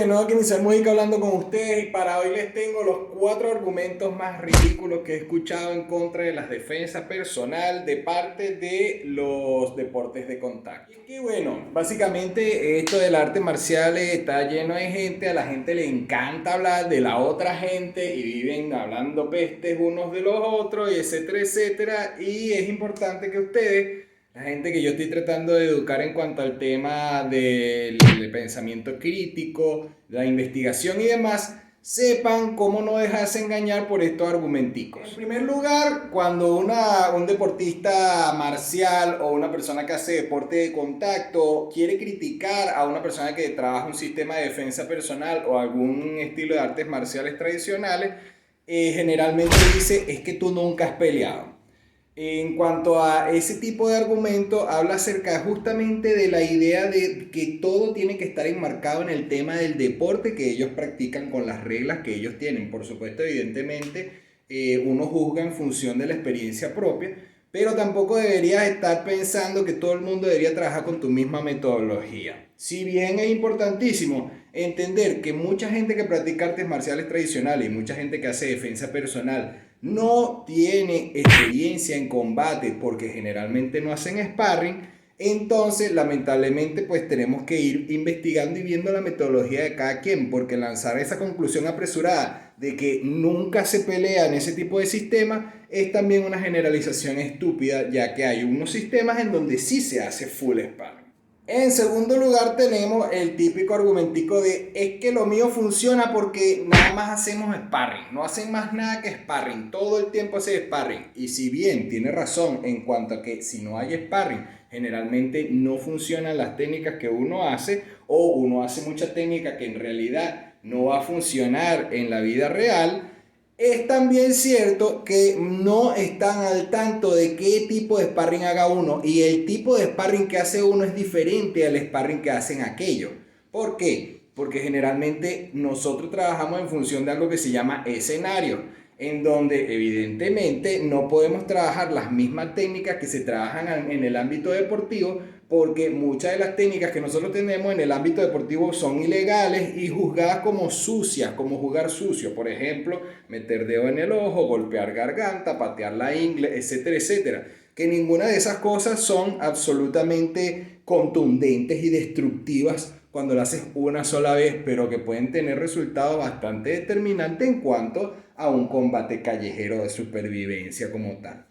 bueno, aquí iniciar música hablando con ustedes y para hoy les tengo los 4 argumentos más ridículos que he escuchado en contra de la defensa personal de parte de los deportes de contacto. Y que bueno, básicamente esto del arte marcial está lleno de gente, a la gente le encanta hablar de la otra gente y viven hablando pestes unos de los otros y etcétera, etcétera. Y es importante que ustedes, la gente que yo estoy tratando de educar en cuanto al tema del pensamiento crítico, la investigación y demás, sepan cómo no dejarse engañar por estos argumenticos. En primer lugar, cuando un deportista marcial o una persona que hace deporte de contacto quiere criticar a una persona que trabaja un sistema de defensa personal o algún estilo de artes marciales tradicionales, generalmente dice, es que tú nunca has peleado. En cuanto a ese tipo de argumento, habla acerca justamente de la idea de que todo tiene que estar enmarcado en el tema del deporte que ellos practican con las reglas que ellos tienen. Por supuesto, evidentemente, uno juzga en función de la experiencia propia, pero tampoco deberías estar pensando que todo el mundo debería trabajar con tu misma metodología. Si bien es importantísimo entender que mucha gente que practica artes marciales tradicionales y mucha gente que hace defensa personal no tiene experiencia en combate porque generalmente no hacen sparring, entonces lamentablemente pues tenemos que ir investigando y viendo la metodología de cada quien, porque lanzar esa conclusión apresurada de que nunca se pelea en ese tipo de sistemas es también una generalización estúpida, ya que hay unos sistemas en donde sí se hace full sparring. En segundo lugar tenemos el típico argumentico de es que lo mío funciona porque nada más hacemos sparring, no hacen más nada que sparring, todo el tiempo hace sparring. Y si bien tiene razón en cuanto a que si no hay sparring, generalmente no funcionan las técnicas que uno hace o uno hace mucha técnica que en realidad no va a funcionar en la vida real, es también cierto que no están al tanto de qué tipo de sparring haga uno y el tipo de sparring que hace uno es diferente al sparring que hacen aquellos. ¿Por qué? Porque generalmente nosotros trabajamos en función de algo que se llama escenario, en donde evidentemente no podemos trabajar las mismas técnicas que se trabajan en el ámbito deportivo, porque muchas de las técnicas que nosotros tenemos en el ámbito deportivo son ilegales y juzgadas como sucias, como jugar sucio. Por ejemplo, meter dedo en el ojo, golpear garganta, patear la ingle, etcétera, etcétera. Que ninguna de esas cosas son absolutamente contundentes y destructivas cuando lo haces una sola vez, pero que pueden tener resultados bastante determinantes en cuanto a un combate callejero de supervivencia como tal.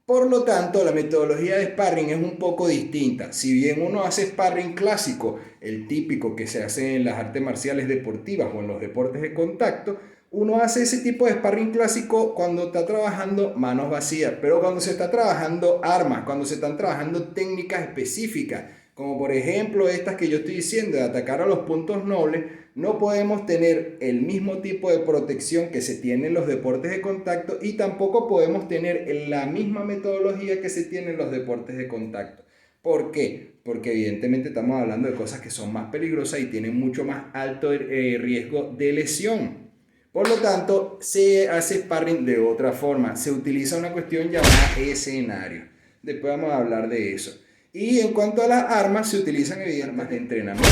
Por lo tanto, la metodología de sparring es un poco distinta. Si bien uno hace sparring clásico, el típico que se hace en las artes marciales deportivas o en los deportes de contacto, uno hace ese tipo de sparring clásico cuando está trabajando manos vacías, pero cuando se está trabajando armas, cuando se están trabajando técnicas específicas, como por ejemplo estas que yo estoy diciendo de atacar a los puntos nobles, no podemos tener el mismo tipo de protección que se tiene en los deportes de contacto y tampoco podemos tener la misma metodología que se tiene en los deportes de contacto. ¿Por qué? Porque evidentemente estamos hablando de cosas que son más peligrosas y tienen mucho más alto riesgo de lesión. Por lo tanto, se hace sparring de otra forma. Se utiliza una cuestión llamada escenario. Después vamos a hablar de eso. Y en cuanto a las armas, se utilizan armas de entrenamiento.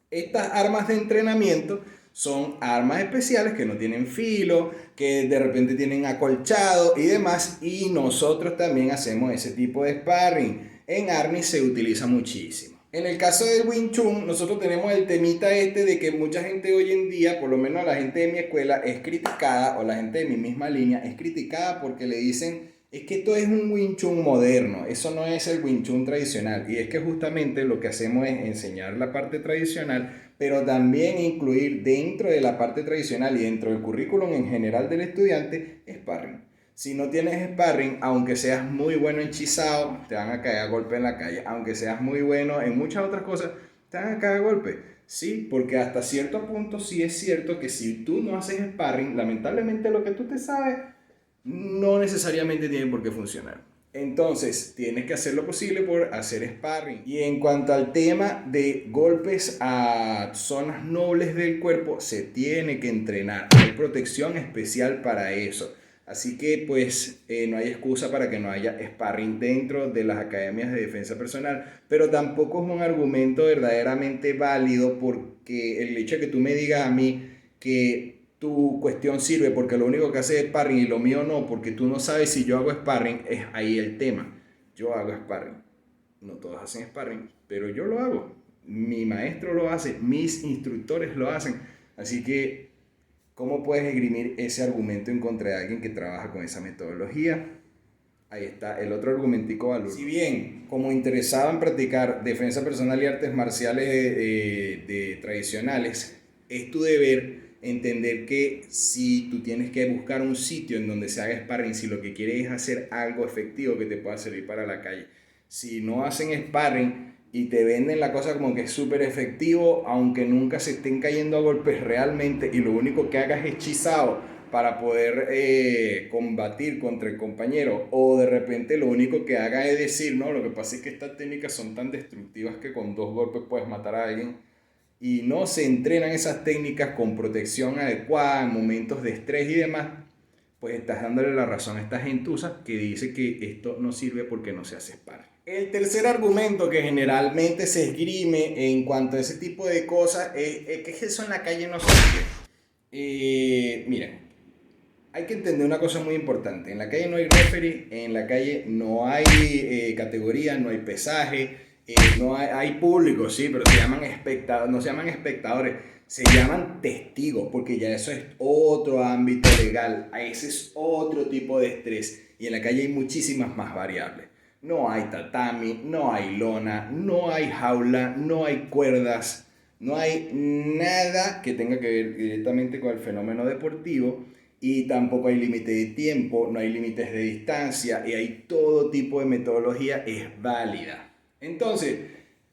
Estas armas de entrenamiento son armas especiales que no tienen filo, que de repente tienen acolchado y demás. Y nosotros también hacemos ese tipo de sparring. En Arnis se utiliza muchísimo. En el caso del Wing Chun, nosotros tenemos el temita este de que mucha gente hoy en día, por lo menos la gente de mi escuela, es criticada, o la gente de mi misma línea, es criticada porque le dicen, es que esto es un Wing Chun moderno, eso no es el Wing Chun tradicional. Y es que justamente lo que hacemos es enseñar la parte tradicional, pero también incluir dentro de la parte tradicional y dentro del currículum en general del estudiante, sparring. Si no tienes sparring, aunque seas muy bueno en chisao, te van a caer a golpe en la calle. Aunque seas muy bueno en muchas otras cosas, te van a caer a golpe. Sí, porque hasta cierto punto sí es cierto que si tú no haces sparring, lamentablemente lo que tú te sabes no necesariamente tiene por qué funcionar. Entonces, tienes que hacer lo posible por hacer sparring. Y en cuanto al tema de golpes a zonas nobles del cuerpo, se tiene que entrenar. Hay protección especial para eso. Así que pues no hay excusa para que no haya sparring dentro de las academias de defensa personal, pero tampoco es un argumento verdaderamente válido porque el hecho de que tú me digas a mí que tu cuestión sirve porque lo único que hace es sparring y lo mío no, porque tú no sabes si yo hago sparring, es ahí el tema. Yo hago sparring. No todos hacen sparring, pero yo lo hago. Mi maestro lo hace, mis instructores lo hacen. Así que, ¿cómo puedes esgrimir ese argumento en contra de alguien que trabaja con esa metodología? Ahí está el otro argumentico valor. Si bien, como interesado en practicar defensa personal y artes marciales tradicionales, es tu deber entender que si tú tienes que buscar un sitio en donde se haga sparring, si lo que quieres es hacer algo efectivo que te pueda servir para la calle, si no hacen sparring y te venden la cosa como que es súper efectivo, aunque nunca se estén cayendo a golpes realmente, y lo único que hagas es hechizado para poder combatir contra el compañero, o de repente lo único que haga es decir, no, lo que pasa es que estas técnicas son tan destructivas que con 2 golpes puedes matar a alguien, y no se entrenan esas técnicas con protección adecuada en momentos de estrés y demás, pues estás dándole la razón a esta gentuza que dice que esto no sirve porque no se hace sparring. El tercer argumento que generalmente se esgrime en cuanto a ese tipo de cosas es que eso en la calle no sirve. Miren, hay que entender una cosa muy importante. En la calle no hay referee, en la calle no hay categoría, no hay pesaje, no hay público, sí, pero se llaman espectadores, no se llaman espectadores, se llaman testigos, porque ya eso es otro ámbito legal, ese es otro tipo de estrés, y en la calle hay muchísimas más variables. No hay tatami, no hay lona, no hay jaula, no hay cuerdas, no hay nada que tenga que ver directamente con el fenómeno deportivo, y tampoco hay límite de tiempo, no hay límites de distancia, y hay todo tipo de metodología es válida. Entonces,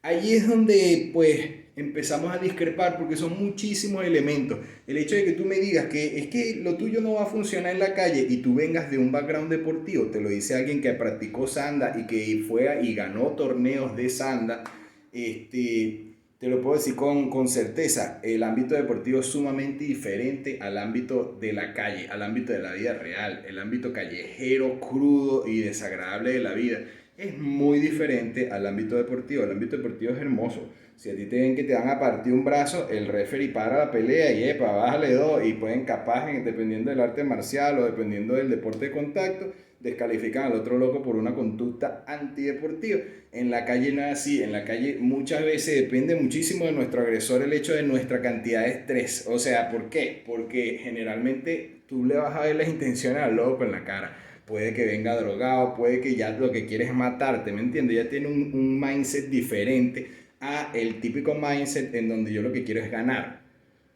allí es donde pues empezamos a discrepar porque son muchísimos elementos. El hecho de que tú me digas que es que lo tuyo no va a funcionar en la calle y tú vengas de un background deportivo, te lo dice alguien que practicó sanda y que fue y ganó torneos de sanda, te lo puedo decir con certeza, el ámbito deportivo es sumamente diferente al ámbito de la calle, al ámbito de la vida real, el ámbito callejero, crudo y desagradable de la vida. Es muy diferente al ámbito deportivo. El ámbito deportivo es hermoso. Si a ti te ven que te van a partir un brazo, el referee para la pelea y epa, bájale dos, y pueden capaz, dependiendo del arte marcial o dependiendo del deporte de contacto, descalifican al otro loco por una conducta antideportiva. En la calle no es así. En la calle muchas veces depende muchísimo de nuestro agresor el hecho de nuestra cantidad de estrés. O sea, ¿por qué? Porque generalmente tú le vas a ver las intenciones al loco en la cara. Puede que venga drogado, puede que ya lo que quiere es matarte, ¿me entiendes? Ya tiene un mindset diferente a el típico mindset en donde yo lo que quiero es ganar.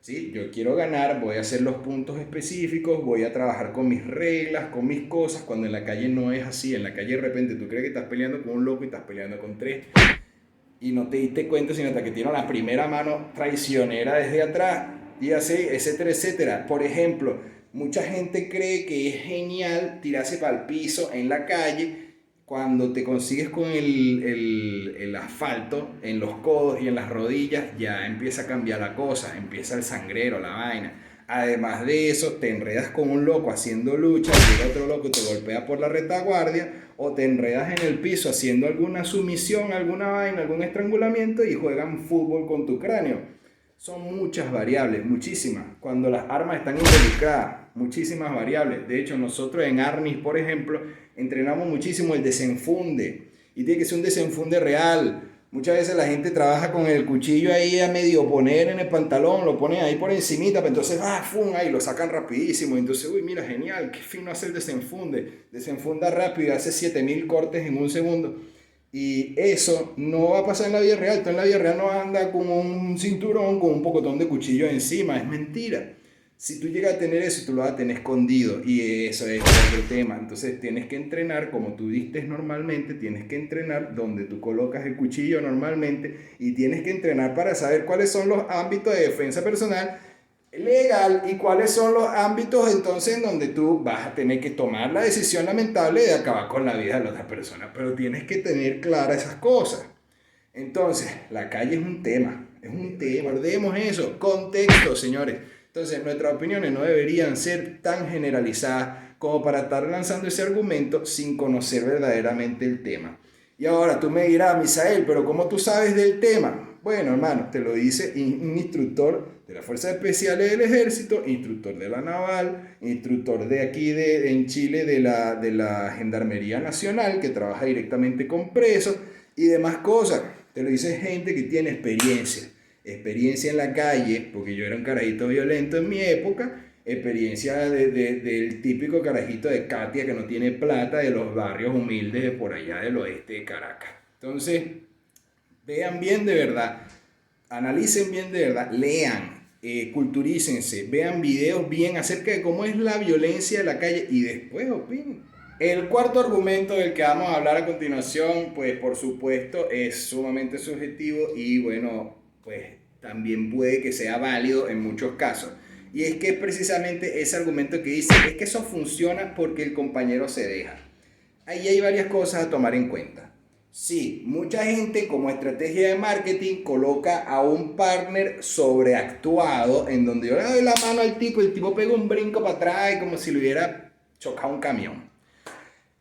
¿Sí? Yo quiero ganar, voy a hacer los puntos específicos, voy a trabajar con mis reglas, con mis cosas, cuando en la calle no es así. En la calle de repente tú crees que estás peleando con un loco y estás peleando con tres, y no te diste cuenta sino hasta que tiene la primera mano traicionera desde atrás, y así, etcétera, etcétera. Por ejemplo, mucha gente cree que es genial tirarse para el piso en la calle cuando te consigues con el asfalto en los codos y en las rodillas. Ya empieza a cambiar la cosa, empieza el sangrero, la vaina. Además de eso, te enredas con un loco haciendo lucha, llega otro loco y te golpea por la retaguardia, o te enredas en el piso haciendo alguna sumisión, alguna vaina, algún estrangulamiento, y juegan fútbol con tu cráneo. Son muchas variables, muchísimas. Cuando las armas están involucradas, muchísimas variables. De hecho, nosotros en Arnis, por ejemplo, entrenamos muchísimo el desenfunde. Y tiene que ser un desenfunde real. Muchas veces la gente trabaja con el cuchillo ahí a medio poner en el pantalón, lo ponen ahí por encimita, pero entonces, ¡fum! Ahí lo sacan rapidísimo. Entonces, uy, mira, genial, qué fino hace el desenfunde. Desenfunda rápido, hace 7000 cortes en un segundo. Y eso no va a pasar en la vida real. Tú en la vida real no andas con un cinturón, con un pocotón de cuchillo encima. Es mentira. Si tú llegas a tener eso, tú lo vas a tener escondido. Y eso es otro tema. Entonces tienes que entrenar como tú diste normalmente. Tienes que entrenar donde tú colocas el cuchillo normalmente. Y tienes que entrenar para saber cuáles son los ámbitos de defensa personal legal y cuáles son los ámbitos entonces en donde tú vas a tener que tomar la decisión lamentable de acabar con la vida de la otra persona, pero tienes que tener claras esas cosas. Entonces, la calle es un tema, recordemos eso, contexto, señores. Entonces, nuestras opiniones no deberían ser tan generalizadas como para estar lanzando ese argumento sin conocer verdaderamente el tema. Y ahora tú me dirás, Misael, pero ¿cómo tú sabes del tema? Bueno, hermano, te lo dice un instructor de las Fuerzas Especiales del Ejército, instructor de la Naval, instructor de aquí en Chile de la Gendarmería Nacional, que trabaja directamente con presos y demás cosas. Te lo dice gente que tiene experiencia en la calle, porque yo era un carajito violento en mi época, experiencia del típico carajito de Katia que no tiene plata, de los barrios humildes de por allá del oeste de Caracas. Entonces, vean bien de verdad, analicen bien de verdad, lean, culturícense, vean videos bien acerca de cómo es la violencia de la calle y después opinen. El cuarto argumento del que vamos a hablar a continuación, pues por supuesto es sumamente subjetivo y bueno, pues también puede que sea válido en muchos casos. Y es que es precisamente ese argumento que dice, es que eso funciona porque el compañero se deja. Ahí hay varias cosas a tomar en cuenta. Sí, mucha gente como estrategia de marketing coloca a un partner sobreactuado en donde yo le doy la mano al tipo y el tipo pega un brinco para atrás como si le hubiera chocado un camión.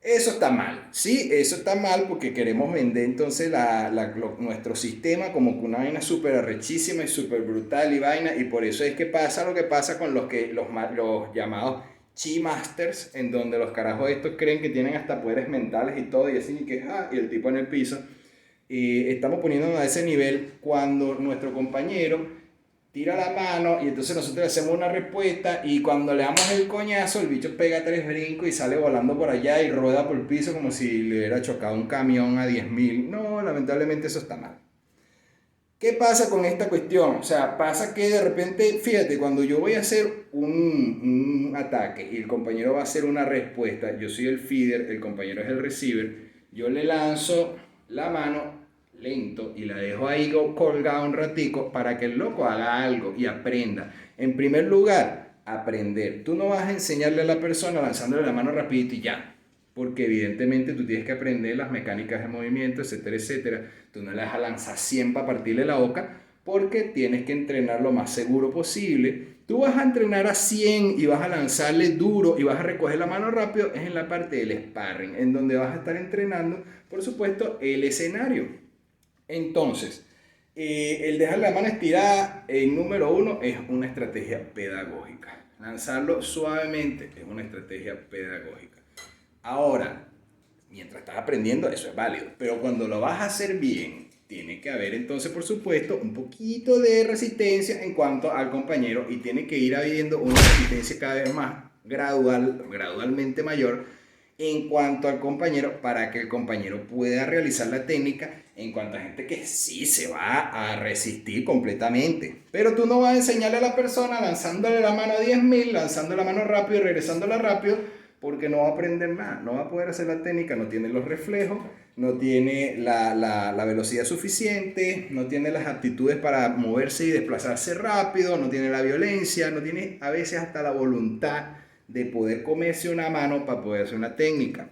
Eso está mal, sí, eso está mal porque queremos vender entonces nuestro sistema como que una vaina súper arrechísima y súper brutal y vaina, y por eso es que pasa lo que pasa con los llamados Chi Masters, en donde los carajos estos creen que tienen hasta poderes mentales y todo, y así que, y el tipo en el piso. Estamos poniéndonos a ese nivel cuando nuestro compañero tira la mano y entonces nosotros le hacemos una respuesta y cuando le damos el coñazo el bicho pega 3 brincos y sale volando por allá y rueda por el piso como si le hubiera chocado un camión a 10.000. No, lamentablemente eso está mal. ¿Qué pasa con esta cuestión? O sea, pasa que de repente, fíjate, cuando yo voy a hacer un ataque y el compañero va a hacer una respuesta, yo soy el feeder, el compañero es el receiver, yo le lanzo la mano lento y la dejo ahí colgada un ratico para que el loco haga algo y aprenda. En primer lugar, aprender. Tú no vas a enseñarle a la persona lanzándole la mano rapidito y ya, porque evidentemente tú tienes que aprender las mecánicas de movimiento, etcétera, etcétera. Tú no le vas a lanzar 100 para partirle la boca, porque tienes que entrenar lo más seguro posible. Tú vas a entrenar a 100 y vas a lanzarle duro y vas a recoger la mano rápido, es en la parte del sparring, en donde vas a estar entrenando, por supuesto, el escenario. Entonces, el dejar la mano estirada, número uno, es una estrategia pedagógica. Lanzarlo suavemente es una estrategia pedagógica. Ahora, mientras estás aprendiendo, eso es válido. Pero cuando lo vas a hacer bien, tiene que haber entonces, por supuesto, un poquito de resistencia en cuanto al compañero y tiene que ir habiendo una resistencia cada vez más gradualmente mayor en cuanto al compañero para que el compañero pueda realizar la técnica en cuanto a gente que sí se va a resistir completamente. Pero tú no vas a enseñarle a la persona lanzándole la mano a 10.000, lanzando la mano rápido y regresándola rápido, porque no va a aprender nada, no va a poder hacer la técnica, no tiene los reflejos, no tiene la velocidad suficiente, no tiene las aptitudes para moverse y desplazarse rápido, no tiene la violencia, no tiene a veces hasta la voluntad de poder comerse una mano para poder hacer una técnica.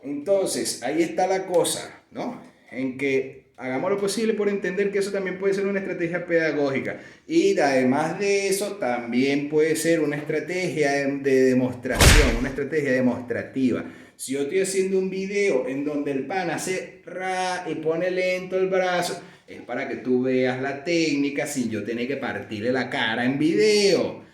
Entonces, ahí está la cosa, ¿no? En que hagamos lo posible por entender que eso también puede ser una estrategia pedagógica. Y además de eso, también puede ser una estrategia de demostración, una estrategia demostrativa. Si yo estoy haciendo un video en donde el pan hace ra y pone lento el brazo, es para que tú veas la técnica sin yo tener que partirle la cara en video.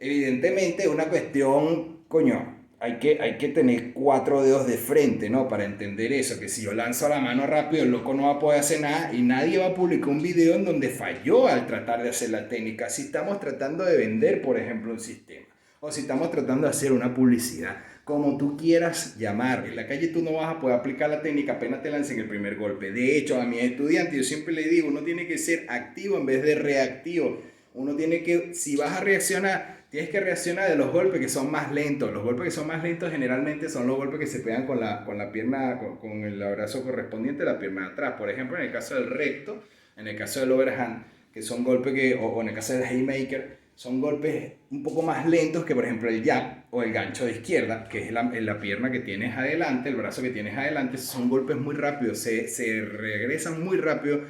Evidentemente es una cuestión, coño, hay que tener 4 dedos de frente, ¿no? Para entender eso, que si yo lanzo la mano rápido, el loco no va a poder hacer nada y nadie va a publicar un video en donde falló al tratar de hacer la técnica. Si estamos tratando de vender, por ejemplo, un sistema, o si estamos tratando de hacer una publicidad, como tú quieras llamar. En la calle tú no vas a poder aplicar la técnica apenas te lancen el primer golpe. De hecho, a mis estudiantes yo siempre les digo, uno tiene que ser activo en vez de reactivo. Uno tiene que, si vas a reaccionar, tienes que reaccionar de los golpes que son más lentos. Los golpes que son más lentos generalmente son los golpes que se pegan con la pierna, con el abrazo correspondiente a la pierna de atrás. Por ejemplo, en el caso del recto, en el caso del overhand, que son golpes que, o en el caso del haymaker, son golpes un poco más lentos que, por ejemplo, el jab o el gancho de izquierda, que es la pierna que tienes adelante, el brazo que tienes adelante. Son golpes muy rápidos, se regresan muy rápido,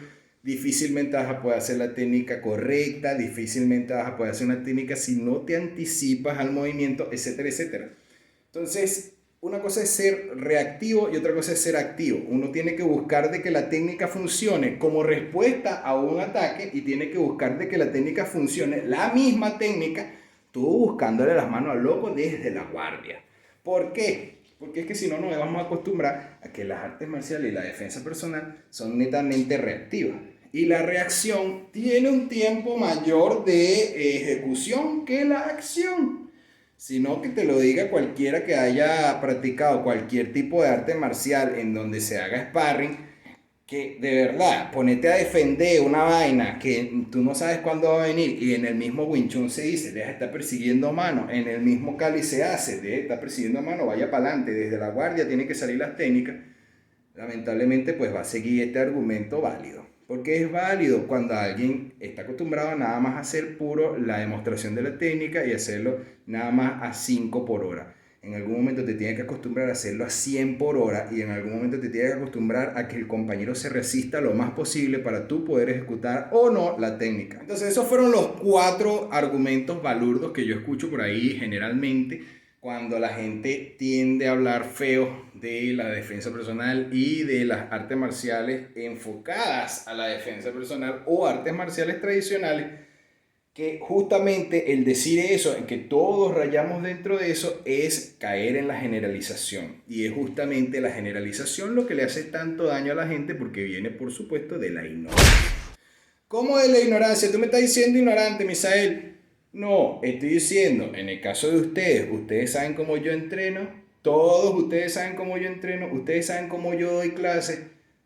difícilmente vas a poder hacer la técnica correcta, difícilmente vas a poder hacer una técnica si no te anticipas al movimiento, etcétera, etcétera. Entonces, una cosa es ser reactivo y otra cosa es ser activo. Uno tiene que buscar de que la técnica funcione como respuesta a un ataque y tiene que buscar de que la técnica funcione, la misma técnica, tú buscándole las manos al loco desde la guardia. ¿Por qué? Porque es que si no nos vamos a acostumbrar a que las artes marciales y la defensa personal son netamente reactivas. Y la reacción tiene un tiempo mayor de ejecución que la acción. Sino que te lo diga cualquiera que haya practicado cualquier tipo de arte marcial en donde se haga sparring, que de verdad, ponete a defender una vaina que tú no sabes cuándo va a venir, y en el mismo Wing Chun se dice, deja de estar persiguiendo mano, en el mismo Kali se hace, deja de estar persiguiendo mano, vaya para adelante, desde la guardia tiene que salir las técnicas. Lamentablemente pues va a seguir este argumento válido. Porque es válido cuando alguien está acostumbrado a nada más hacer puro la demostración de la técnica y hacerlo nada más a 5 por hora. En algún momento te tienes que acostumbrar a hacerlo a 100 por hora y en algún momento te tienes que acostumbrar a que el compañero se resista lo más posible para tú poder ejecutar o no la técnica. Entonces esos fueron los 4 argumentos balurdos que yo escucho por ahí generalmente cuando la gente tiende a hablar feo de la defensa personal y de las artes marciales enfocadas a la defensa personal o artes marciales tradicionales, que justamente el decir eso, en que todos rayamos dentro de eso, es caer en la generalización. Y es justamente la generalización lo que le hace tanto daño a la gente porque viene, por supuesto, de la ignorancia. ¿Cómo de la ignorancia? ¿Tú me estás diciendo ignorante, Misael? No, estoy diciendo, en el caso de ustedes, ustedes saben cómo yo entreno, todos ustedes saben cómo yo entreno, ustedes saben cómo yo doy clases.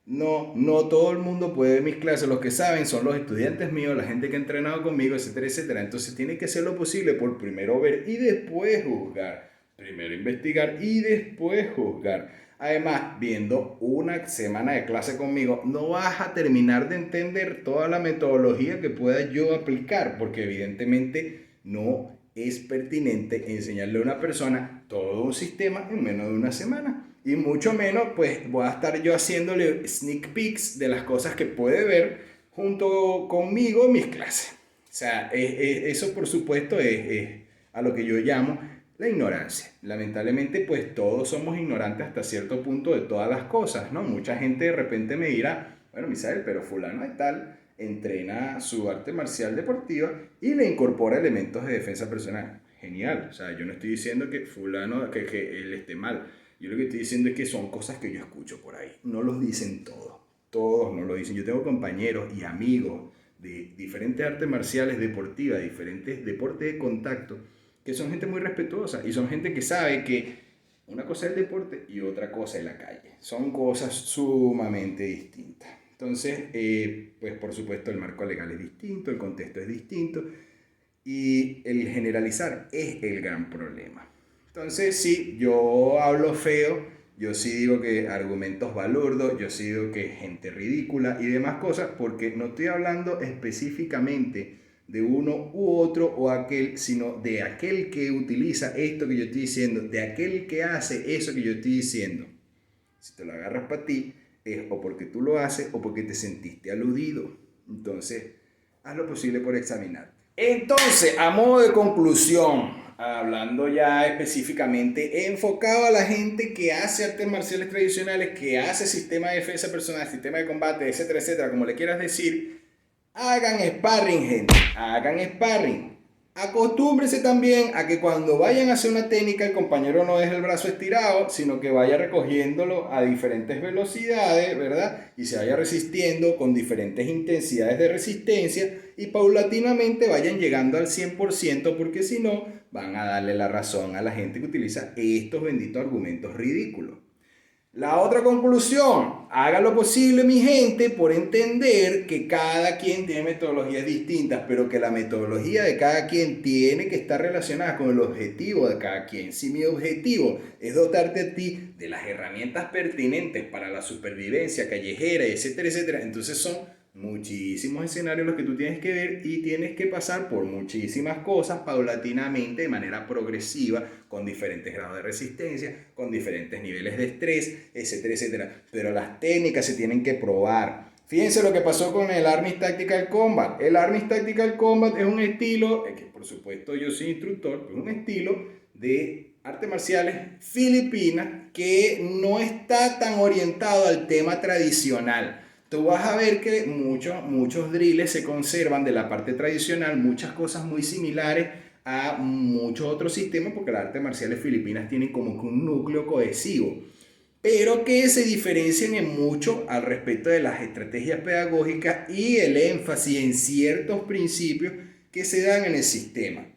No, no todo el mundo puede ver mis clases, los que saben son los estudiantes míos, la gente que ha entrenado conmigo, etcétera, etcétera. Entonces tiene que hacer lo posible por primero ver y después juzgar. Primero investigar y después juzgar. Además, viendo una semana de clase conmigo, no vas a terminar de entender toda la metodología que pueda yo aplicar, porque evidentemente no es pertinente enseñarle a una persona todo un sistema en menos de una semana. Y mucho menos, pues voy a estar yo haciéndole sneak peeks de las cosas que puede ver junto conmigo en mis clases. O sea, eso por supuesto es a lo que yo llamo la ignorancia. Lamentablemente, pues todos somos ignorantes hasta cierto punto de todas las cosas, ¿no? Mucha gente de repente me dirá, bueno, Misael, pero fulano de tal entrena su arte marcial deportiva y le incorpora elementos de defensa personal. Genial, o sea, yo no estoy diciendo que fulano, que él esté mal. Yo lo que estoy diciendo es que son cosas que yo escucho por ahí. No los dicen todos no lo dicen. Yo tengo compañeros y amigos de diferentes artes marciales deportivas, diferentes deportes de contacto, que son gente muy respetuosa y son gente que sabe que una cosa es el deporte y otra cosa es la calle. Son cosas sumamente distintas. Entonces, pues por supuesto el marco legal es distinto, el contexto es distinto y el generalizar es el gran problema. Entonces, sí, yo hablo feo, yo sí digo que argumentos balurdos, yo sí digo que gente ridícula y demás cosas, porque no estoy hablando específicamente de uno u otro o aquel, sino de aquel que utiliza esto que yo estoy diciendo, de aquel que hace eso que yo estoy diciendo. Si te lo agarras para ti, es o porque tú lo haces o porque te sentiste aludido. Entonces, haz lo posible por examinar. Entonces, a modo de conclusión, hablando ya específicamente enfocado a la gente que hace artes marciales tradicionales, que hace sistema de defensa personal, sistema de combate, etcétera, etcétera, como le quieras decir, hagan sparring, gente, hagan sparring. Acostúmbrense también a que cuando vayan a hacer una técnica el compañero no deje el brazo estirado, sino que vaya recogiéndolo a diferentes velocidades, ¿verdad? Y se vaya resistiendo con diferentes intensidades de resistencia y paulatinamente vayan llegando al 100% porque si no van a darle la razón a la gente que utiliza estos benditos argumentos ridículos. La otra conclusión, haga lo posible mi gente por entender que cada quien tiene metodologías distintas, pero que la metodología de cada quien tiene que estar relacionada con el objetivo de cada quien. Si mi objetivo es dotarte a ti de las herramientas pertinentes para la supervivencia callejera, etcétera, etcétera, entonces son muchísimos escenarios los que tú tienes que ver y tienes que pasar por muchísimas cosas paulatinamente, de manera progresiva, con diferentes grados de resistencia, con diferentes niveles de estrés, etcétera, etcétera. Pero las técnicas se tienen que probar. Fíjense lo que pasó con el Arnis Tactical Combat. El Arnis Tactical Combat es un estilo, que por supuesto yo soy instructor, pero un estilo de artes marciales filipinas que no está tan orientado al tema tradicional. Tú vas a ver que muchos drills se conservan de la parte tradicional, muchas cosas muy similares a muchos otros sistemas, porque las artes marciales filipinas tienen como que un núcleo cohesivo, pero que se diferencian en mucho al respecto de las estrategias pedagógicas y el énfasis en ciertos principios que se dan en el sistema.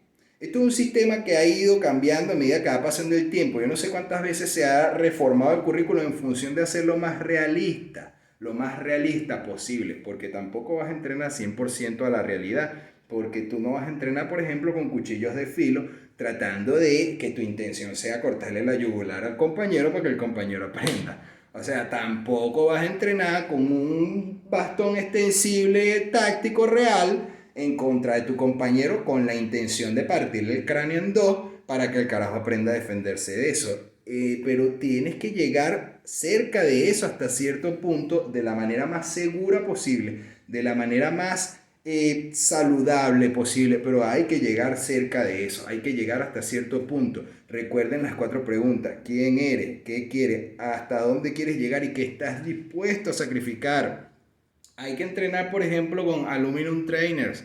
Esto es un sistema que ha ido cambiando a medida que va pasando el tiempo. Yo no sé cuántas veces se ha reformado el currículo en función de hacerlo lo más realista posible, porque tampoco vas a entrenar 100% a la realidad, porque tú no vas a entrenar, por ejemplo, con cuchillos de filo, tratando de que tu intención sea cortarle la yugular al compañero para que el compañero aprenda. O sea, tampoco vas a entrenar con un bastón extensible táctico real en contra de tu compañero con la intención de partirle el cráneo en dos para que el carajo aprenda a defenderse de eso. Pero tienes que llegar cerca de eso hasta cierto punto de la manera más segura posible, de la manera más saludable posible, pero hay que llegar cerca de eso, hay que llegar hasta cierto punto. Recuerden las 4 preguntas: ¿quién eres? ¿Qué quieres? ¿Hasta dónde quieres llegar? ¿Y qué estás dispuesto a sacrificar? Hay que entrenar, por ejemplo, con aluminum trainers,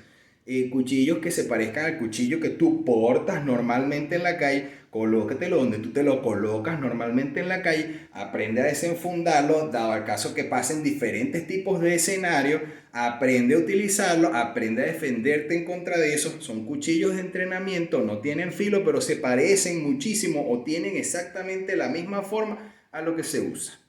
cuchillos que se parezcan al cuchillo que tú portas normalmente en la calle. Colócatelo donde tú te lo colocas normalmente en la calle, aprende a desenfundarlo, dado el caso que pasen diferentes tipos de escenarios, aprende a utilizarlo, aprende a defenderte en contra de eso. Son cuchillos de entrenamiento, no tienen filo, pero se parecen muchísimo o tienen exactamente la misma forma a lo que se usa.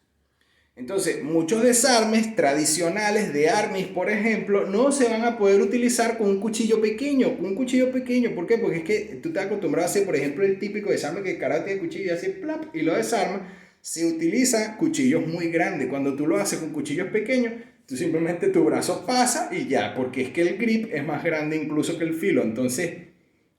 Entonces, muchos desarmes tradicionales de arnis, por ejemplo, no se van a poder utilizar con un cuchillo pequeño. Con un cuchillo pequeño, ¿por qué? Porque es que tú estás acostumbrado a hacer, por ejemplo, el típico desarme que el karate de cuchillo y hace plap y lo desarma. Se utiliza cuchillos muy grandes. Cuando tú lo haces con cuchillos pequeños, tú simplemente tu brazo pasa y ya, porque es que el grip es más grande incluso que el filo. Entonces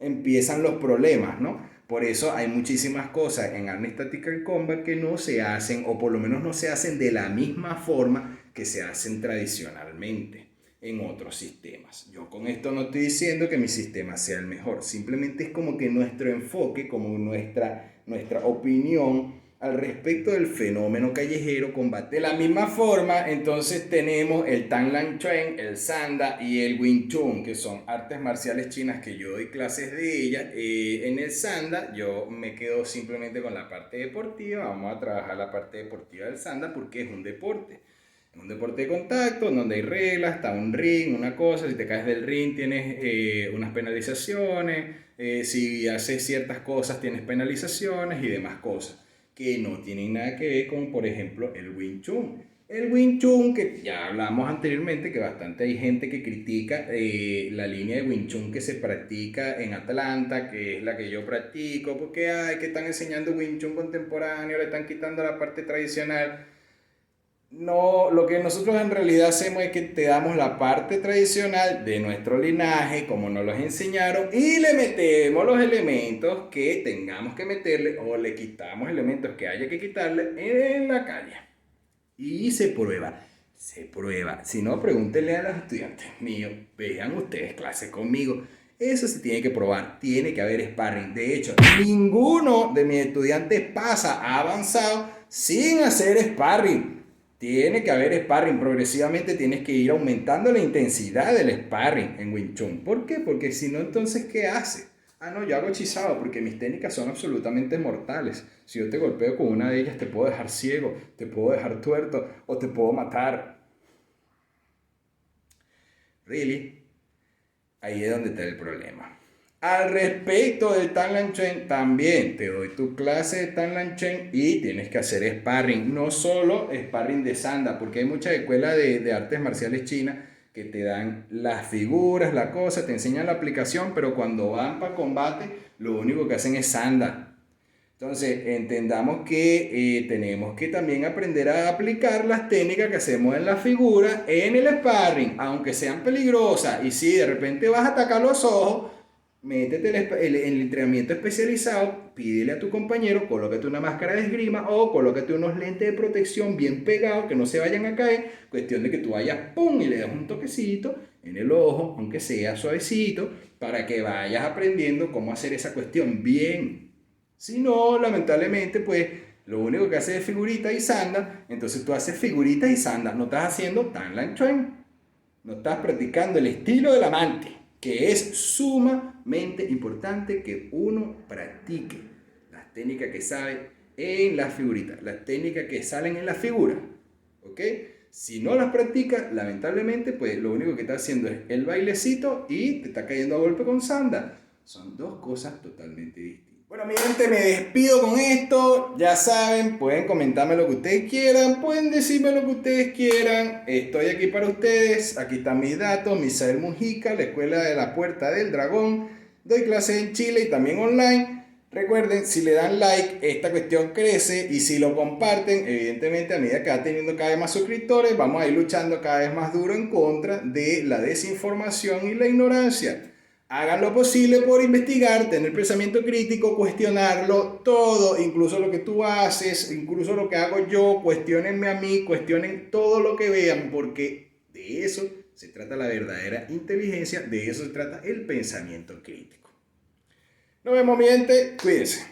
empiezan los problemas, ¿no? Por eso hay muchísimas cosas en Arnis Tactical Combat que no se hacen, o por lo menos no se hacen de la misma forma que se hacen tradicionalmente en otros sistemas. Yo con esto no estoy diciendo que mi sistema sea el mejor, simplemente es como que nuestro enfoque, como nuestra opinión al respecto del fenómeno callejero combate. De la misma forma, entonces tenemos el Tang Lan Chuan, el Sanda y el Wing Chun, que son artes marciales chinas que yo doy clases de ellas. En el Sanda yo me quedo simplemente con la parte deportiva. Vamos a trabajar la parte deportiva del Sanda porque es un deporte. Es un deporte de contacto donde hay reglas, está un ring, una cosa. Si te caes del ring tienes unas penalizaciones. Si haces ciertas cosas tienes penalizaciones y demás cosas que no tienen nada que ver con, por ejemplo, el Wing Chun. El Wing Chun, que ya hablamos anteriormente, que bastante hay gente que critica la línea de Wing Chun que se practica en Atlanta, que es la que yo practico, porque que están enseñando Wing Chun contemporáneo, le están quitando la parte tradicional. No, lo que nosotros en realidad hacemos es que te damos la parte tradicional de nuestro linaje, como nos los enseñaron, y le metemos los elementos que tengamos que meterle, o le quitamos elementos que haya que quitarle en la calle. Y se prueba. Si no, pregúntenle a los estudiantes míos, vean ustedes clases conmigo. Eso se tiene que probar, tiene que haber sparring. De hecho, ninguno de mis estudiantes pasa a avanzado sin hacer sparring. Tiene que haber sparring, progresivamente tienes que ir aumentando la intensidad del sparring en Wing Chun. ¿Por qué? Porque si no, entonces, ¿qué hace? No, yo hago hechizado porque mis técnicas son absolutamente mortales. Si yo te golpeo con una de ellas, te puedo dejar ciego, te puedo dejar tuerto o te puedo matar. ¿Really? Ahí es donde está el problema. Al respecto del Tang Lan Chuan, también te doy tu clase de Tang Lan Chuan y tienes que hacer sparring. No solo sparring de Sanda, porque hay muchas escuelas de artes marciales chinas que te dan las figuras, la cosa, te enseñan la aplicación, pero cuando van para combate, lo único que hacen es Sanda. Entonces, entendamos que tenemos que también aprender a aplicar las técnicas que hacemos en la figura en el sparring, aunque sean peligrosas. Y si de repente vas a atacar los ojos, métete el entrenamiento especializado, pídele a tu compañero, colócate una máscara de esgrima o colócate unos lentes de protección bien pegados que no se vayan a caer. Cuestión de que tú vayas, ¡pum!, y le das un toquecito en el ojo, aunque sea suavecito, para que vayas aprendiendo cómo hacer esa cuestión bien. Si no, lamentablemente, pues lo único que haces es figuritas y sandas. Entonces tú haces figuritas y sandas, no estás haciendo tan lan chuan. No estás practicando el estilo del amante, que es sumamente importante que uno practique las técnicas que sabe en las figuritas, las técnicas que salen en la figura, ¿ok? Si no las practicas, lamentablemente, pues lo único que estás haciendo es el bailecito y te está cayendo a golpe con sanda. Son dos cosas totalmente distintas. Bueno, mi gente, me despido con esto. Ya saben, pueden comentarme lo que ustedes quieran, pueden decirme lo que ustedes quieran. Estoy aquí para ustedes. Aquí están mis datos, Misael Mujica, la Escuela de la Puerta del Dragón. Doy clases en Chile y también online. Recuerden, si le dan like, esta cuestión crece, y si lo comparten, evidentemente a medida que va teniendo cada vez más suscriptores, vamos a ir luchando cada vez más duro en contra de la desinformación y la ignorancia. Hagan lo posible por investigar, tener pensamiento crítico, cuestionarlo todo, incluso lo que tú haces, incluso lo que hago yo. Cuestionenme a mí, cuestionen todo lo que vean, porque de eso se trata la verdadera inteligencia, de eso se trata el pensamiento crítico. Nos vemos, mi gente, cuídense.